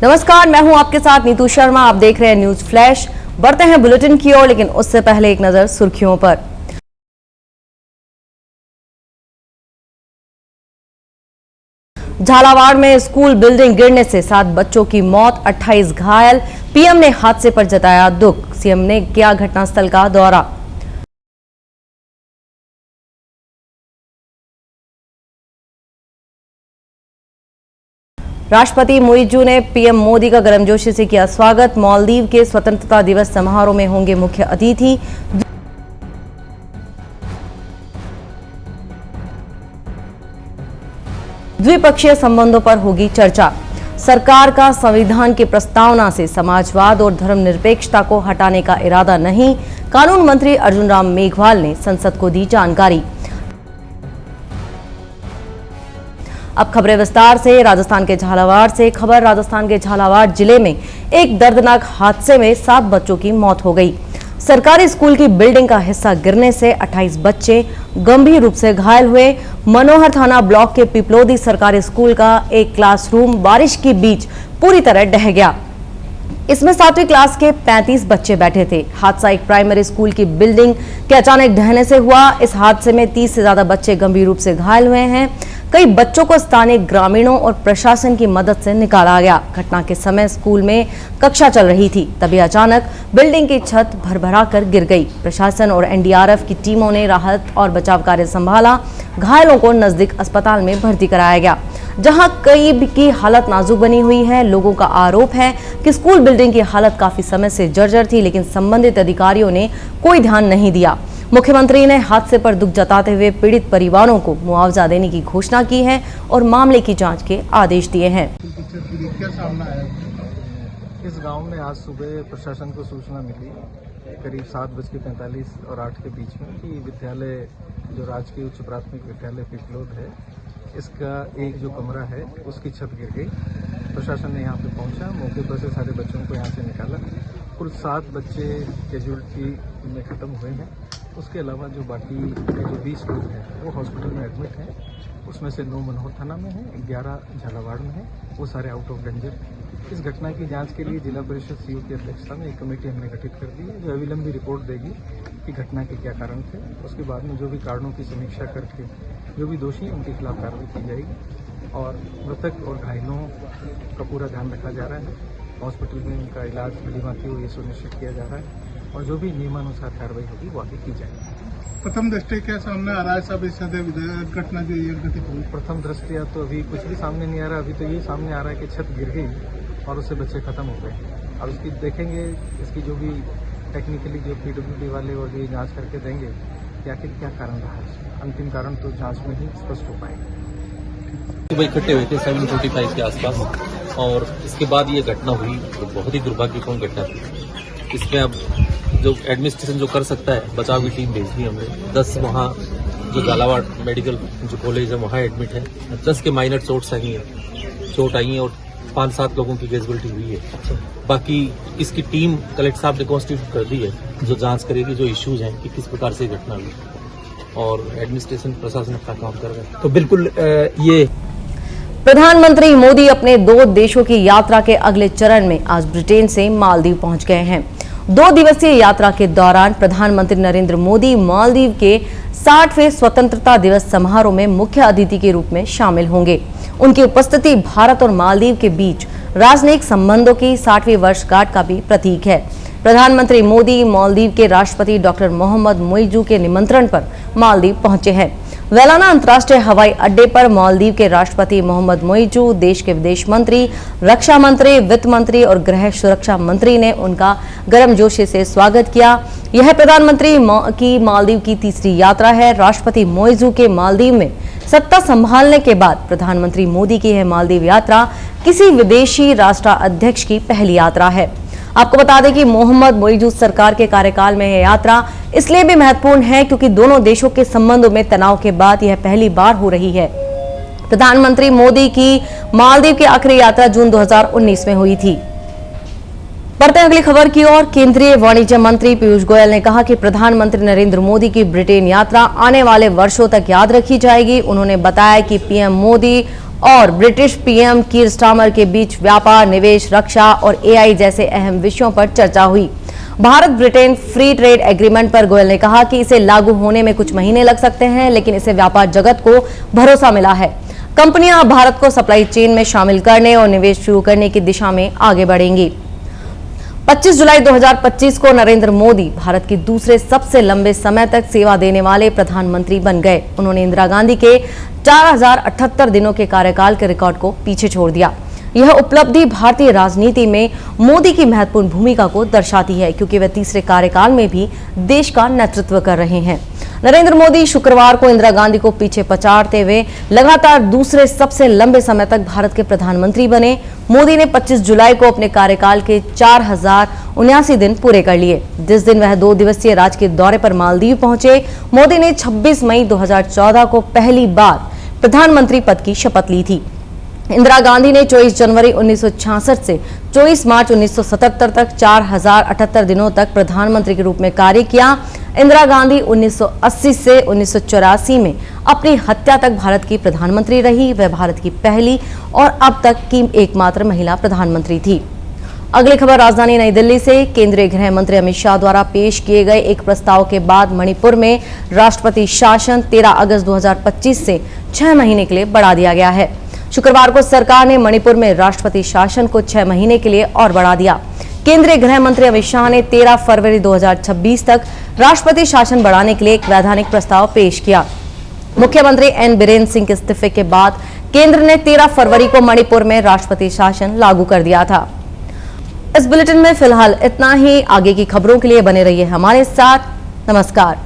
नमस्कार, मैं हूं आपके साथ नीतू शर्मा। आप देख रहे हैं न्यूज फ्लैश। बढ़ते हैं बुलेटिन की ओर, लेकिन उससे पहले एक नजर सुर्खियों पर। झालावाड़ में स्कूल बिल्डिंग गिरने से 7 बच्चों की मौत, 28 घायल। पीएम ने हादसे पर जताया दुख। सीएम ने किया घटनास्थल का दौरा। राष्ट्रपति मुइज़ू ने पीएम मोदी का गर्मजोशी से किया स्वागत। मालदीव के स्वतंत्रता दिवस समारोह में होंगे मुख्य अतिथि। द्विपक्षीय संबंधों पर होगी चर्चा। सरकार का संविधान की प्रस्तावना से समाजवाद और धर्मनिरपेक्षता को हटाने का इरादा नहीं, कानून मंत्री अर्जुन राम मेघवाल ने संसद को दी जानकारी। अब खबरें विस्तार से। राजस्थान के झालावाड़ से खबर। राजस्थान के झालावाड़ जिले में एक दर्दनाक हादसे में 7 बच्चों की मौत हो गई। सरकारी स्कूल की बिल्डिंग का हिस्सा गिरने से 28 बच्चे गंभीर रूप से घायल हुए। मनोहर थाना ब्लॉक के पिपलोदी सरकारी स्कूल का एक क्लासरूम बारिश के बीच पूरी तरह ढह गया। इसमें 7वीं क्लास के 35 बच्चे बैठे थे। हादसा एक प्राइमरी स्कूल की बिल्डिंग के अचानक ढहने से हुआ। इस हादसे में 30 से ज्यादा बच्चे गंभीर रूप से घायल हुए हैं। कई बच्चों को स्थानीय ग्रामीणों और प्रशासन की मदद से निकाला गया। घटना के समय स्कूल में कक्षा चल रही थी, तभी अचानक बिल्डिंग की छत भरभरा कर गिर गई। प्रशासन और एनडीआरएफ की टीमों ने राहत और बचाव कार्य संभाला। घायलों को नजदीक अस्पताल में भर्ती कराया गया, जहां कई की हालत नाजुक बनी हुई है। लोगों का आरोप है कि स्कूल बिल्डिंग की हालत काफी समय से जर्जर थी, लेकिन संबंधित अधिकारियों ने कोई ध्यान नहीं दिया। मुख्यमंत्री ने हादसे पर दुख जताते हुए पीड़ित परिवारों को मुआवजा देने की घोषणा की है और मामले की जांच के आदेश दिए हैं। क्या सामना आया? इस गांव में आज सुबह प्रशासन को सूचना मिली करीब 7:45 और 8 के बीच में कि विद्यालय जो राजकीय उच्च प्राथमिक विद्यालय पिपलोद है, इसका एक जो कमरा है उसकी छत गिर गई। प्रशासन ने यहाँ पे पहुँचा, मौके पर से सारे बच्चों को यहाँ से निकाला। कुल 7 बच्चे कैजुअलिटी में ख़त्म हुए हैं। उसके अलावा जो बाकी जो 20 लोग हैं वो हॉस्पिटल में एडमिट हैं। उसमें से 9 मनोहर थाना में है, 11 झालावाड़ में है, वो सारे आउट ऑफ डेंजर। इस घटना की जांच के लिए जिला परिषद सीओ की अध्यक्षता में एक कमेटी हमने गठित कर दी है, जो अविलंबी रिपोर्ट देगी कि घटना के क्या कारण थे। उसके बाद में जो भी कारणों की समीक्षा करके जो भी दोषी उनके खिलाफ कार्रवाई की जाएगी और मृतक और घायलों का पूरा ध्यान रखा जा रहा है। हॉस्पिटल में उनका इलाज भलीभांति हो ये सुनिश्चित किया जा रहा है और जो भी नियमानुसार कार्रवाई होगी वो आगे की जाएगी। प्रथम दृष्टया क्या सामने आ रहा है? सब इस घटना जो ये घटित हुई, प्रथम दृष्टया तो अभी कुछ भी सामने नहीं आ रहा। अभी तो ये सामने आ रहा है कि छत गिर गई और उससे बच्चे खत्म हो गए। और उसकी देखेंगे, इसकी जो भी टेक्निकली जो पीडब्ल्यूडी वाले और ये जांच करके देंगे कि आखिर क्या कारण रहा है। अंतिम कारण तो जांच में ही स्पष्ट हो पाएगा। सुबह इकट्ठे हुए थे 7:45 के आसपास और इसके बाद ये घटना हुई, तो बहुत ही दुर्भाग्यपूर्ण घटना थी। इसमें अब जो एडमिनिस्ट्रेशन जो कर सकता है, बचाव की टीम भेज दी हमने। 10 वहाँ जो झालावाड़ मेडिकल जो कॉलेज है वहाँ एडमिट है। 10 के माइनर चोट आई हैं और 5-7 लोगों की कैजुअलिटी हुई है। बाकी इसकी टीम कलेक्टर साहब ने कॉन्स्टिट्यूट कर दी है, जो जांच करेगी जो इश्यूज हैं कि किस प्रकार से घटना हुई, और एडमिनिस्ट्रेशन प्रशासन अपना काम कर रहा है। तो बिल्कुल ये प्रधानमंत्री मोदी अपने 2 देशों की यात्रा के अगले चरण में आज ब्रिटेन से मालदीव पहुंच गए हैं। 2 दिवसीय यात्रा के दौरान प्रधानमंत्री नरेंद्र मोदी मालदीव के 60वें स्वतंत्रता दिवस समारोह में मुख्य अतिथि के रूप में शामिल होंगे। उनकी उपस्थिति भारत और मालदीव के बीच राजनयिक संबंधों की 60वीं वर्षगांठ का भी प्रतीक है। प्रधानमंत्री मोदी मालदीव के राष्ट्रपति डॉक्टर मोहम्मद मुइज़ू के निमंत्रण पर मालदीव पहुंचे हैं। वेलाना अंतर्राष्ट्रीय हवाई अड्डे पर मालदीव के राष्ट्रपति मोहम्मद मुइज़ू, देश के विदेश मंत्री, रक्षा मंत्री, वित्त मंत्री और गृह सुरक्षा मंत्री ने उनका गर्मजोशी से स्वागत किया। यह प्रधानमंत्री की मालदीव की तीसरी यात्रा है। राष्ट्रपति मुइज़ू के मालदीव में सत्ता संभालने के बाद प्रधानमंत्री मोदी की यह मालदीव यात्रा किसी विदेशी राष्ट्राध्यक्ष की पहली यात्रा है। आपको बता दें कि मोहम्मद मुइज़ू सरकार के कार्यकाल में यह यात्रा इसलिए भी महत्वपूर्ण है क्योंकि दोनों देशों के संबंधों में तनाव के बाद यह पहली बार हो रही है। प्रधानमंत्री मोदी की मालदीव की आखिरी यात्रा जून 2019 में हुई थी। बढ़ते हैं अगली खबर की ओर। केंद्रीय वाणिज्य मंत्री पीयूष गोयल ने कहा कि प्रधानमंत्री नरेंद्र मोदी की ब्रिटेन यात्रा आने वाले वर्षों तक याद रखी जाएगी। उन्होंने बताया कि पीएम मोदी और ब्रिटिश पीएम कीर स्टारमर के बीच व्यापार, निवेश, रक्षा और एआई जैसे अहम विषयों पर चर्चा हुई। Bharat Britain free trade agreement पर गोयल ने कहा कि इसे लागू होने में कुछ महीने लग सकते हैं, लेकिन इससे व्यापार जगत को भरोसा मिला है। कंपनियां अब भारत को सप्लाई चेन में शामिल करने और निवेश शुरू करने की दिशा में आगे बढ़ेंगी। 25 जुलाई 2025 को नरेंद्र मोदी भारत की दूसरे सबसे लंबे समय तक सेवा देने वाले प्रधानमंत्री बन गए। उन्होंने इंदिरा गांधी के 4078 दिनों के कार्यकाल के रिकॉर्ड को पीछे छोड़ दिया। यह उपलब्धि भारतीय राजनीति में मोदी की महत्वपूर्ण भूमिका को दर्शाती है, क्योंकि वे तीसरे कार्यकाल में भी देश का नेतृत्व कर रहे हैं। नरेंद्र मोदी शुक्रवार को इंदिरा गांधी को पीछे पछाड़ते हुए लगातार दूसरे सबसे लंबे समय तक भारत के प्रधानमंत्री बने। मोदी ने 25 जुलाई को अपने कार्यकाल के 4079 दिन पूरे कर लिए, जिस दिन वह 2 दिवसीय राजकीय दौरे पर मालदीव पहुंचे। मोदी ने 26 मई 2014 को पहली बार प्रधानमंत्री पद की शपथ ली थी। इंदिरा गांधी ने 24 जनवरी 1966 से 24 मार्च 1977 तक 4078 दिनों तक प्रधानमंत्री के रूप में कार्य किया। इंदिरा गांधी 1980 से 1984 में अपनी हत्या तक भारत की प्रधानमंत्री रही। वह भारत की पहली और अब तक की एकमात्र महिला प्रधानमंत्री थी। अगली खबर राजधानी नई दिल्ली से। केंद्रीय गृह मंत्री अमित शाह द्वारा पेश किए गए एक प्रस्ताव के बाद मणिपुर में राष्ट्रपति शासन 13 अगस्त 2025 से 6 महीने के लिए बढ़ा दिया गया है। शुक्रवार को सरकार ने मणिपुर में राष्ट्रपति शासन को 6 महीने के लिए और बढ़ा दिया। केंद्रीय गृह मंत्री अमित शाह ने 13 फरवरी 2026 तक राष्ट्रपति शासन बढ़ाने के लिए एक वैधानिक प्रस्ताव पेश किया। मुख्यमंत्री एन बीरेन सिंह के इस्तीफे के बाद केंद्र ने 13 फरवरी को मणिपुर में राष्ट्रपति शासन लागू कर दिया था। इस बुलेटिन में फिलहाल इतना ही। आगे की खबरों के लिए बने रहिए हमारे साथ। नमस्कार।